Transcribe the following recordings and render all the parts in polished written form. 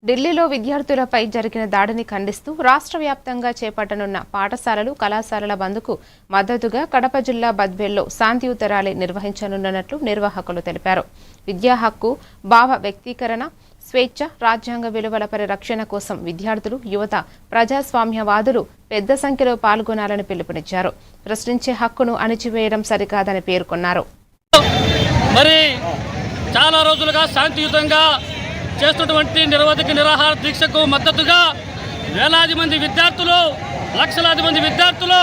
ఢిల్లీలో విద్యార్థులపై జరిగిన దాడిని ఖండిస్తూ రాష్ట్ర వ్యాప్తంగా చేపట్టనున్న పాఠశాలలు కళాశాలల బంద్కు మద్దతుగా కడప జిల్లా బద్వేల్లో శాంతియుత ర్యాలీ నిర్వహించనున్నట్లు నిర్వాహకులు తెలిపారు. విద్యా హక్కు, భావ వ్యక్తీకరణ, స్వేచ్ఛ, రాజ్యాంగ విలువల పరిరక్షణ కోసం విద్యార్థులు, యువత, ప్రజాస్వామ్యవాదులు పెద్ద సంఖ్యలో పాల్గొనాలని పిలుపునిచ్చారు. ప్రశ్నించే హక్కును అణిచివేయడం సరికాదని పేర్కొన్నారు. చాలా రోజులుగా శాంతియుతంగా చేస్తున్నటువంటి నిరవధిక నిరాహార దీక్షకు మద్దతుగా వేలాది మంది విద్యార్థులు, లక్షలాది మంది విద్యార్థులు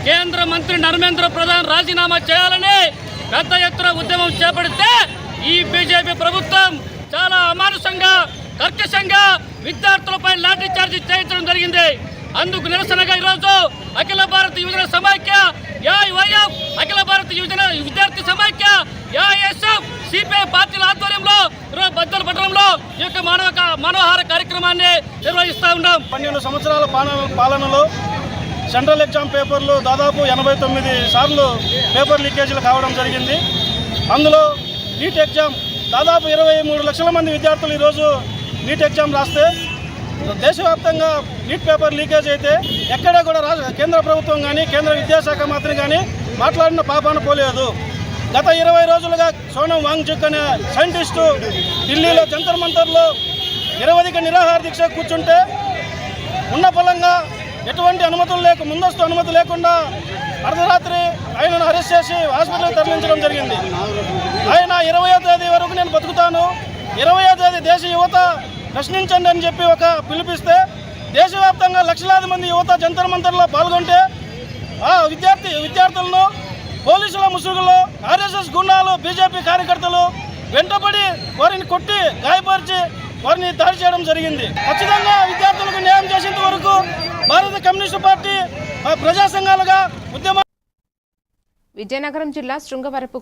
కేంద్ర మంత్రి ధర్మేంద్ర ప్రధాన్ రాజీనామా చేయాలని పెద్ద ఎత్తున ఉద్యమం చేపడితే ఈ బీజేపీ ప్రభుత్వం చాలా అమానుషంగా, కర్కశంగా విద్యార్థులపై లాఠీ చార్జీ చేయించడం జరిగింది. అందుకు నిరసనగా ఈరోజు అఖిల భారత యువజన సమైక్య, ఏఐవైఎఫ్, అఖిల భారత యువజన విద్యార్థి సమైక్య, ఏఐఎస్ఎఫ్, సిపిఐ పార్టీల ఆధ్వర్యంలో ఈరోజు బద్దలు పట్టణంలో ఈ యొక్క మానవహార కార్యక్రమాన్ని నిర్వహిస్తూ ఉన్నాం. 12 సంవత్సరాల పాలనలో సెంట్రల్ ఎగ్జామ్ పేపర్లు దాదాపు 89 సార్లు పేపర్ లీకేజీలు కావడం జరిగింది. అందులో నీట్ ఎగ్జామ్ దాదాపు 23 లక్షల మంది విద్యార్థులు ఈరోజు నీట్ ఎగ్జామ్ రాస్తే దేశవ్యాప్తంగా నీట్ పేపర్ లీకేజ్ అయితే ఎక్కడా కూడా కేంద్ర ప్రభుత్వం కానీ కేంద్ర విద్యాశాఖ మంత్రి కానీ మాట్లాడిన పాపాన పోలేదు. గత 20 రోజులుగా సోనం వాంగ్చుక్ అనే సైంటిస్టు ఢిల్లీలో జంతర్ మంతర్లో నిరవధిక నిరాహార దీక్ష కూర్చుంటే ఉన్న ఫలంగా ఎటువంటి ముందస్తు అనుమతి లేకుండా అర్ధరాత్రి ఆయనను అరెస్ట్ చేసి హాస్పిటల్కి తరలించడం జరిగింది. ఆయన 20వ తేదీ వరకు నేను బతుకుతాను, 20వ తేదీ దేశ యువత ప్రశ్నించండి అని చెప్పి ఒక పిలిపిస్తే దేశవ్యాప్తంగా లక్షలాది మంది యువత జంతర్ మంతర్లో పాల్గొంటే ఆ విద్యార్థులను పోలీసుల ముసుగులో ఆర్ఎస్ఎస్ గుండాలు, బీజేపీ కార్యకర్తలు వెంటబడి వారిని కొట్టి గాయపరిచి వారిని దాడి చేయడం జరిగింది. ఖచ్చితంగా విద్యార్థులకు న్యాయం చేసేంత వరకు భారత కమ్యూనిస్టు పార్టీ ప్రజా సంఘాలుగా ఉద్యమం. విజయనగరం జిల్లా శృంగవరపు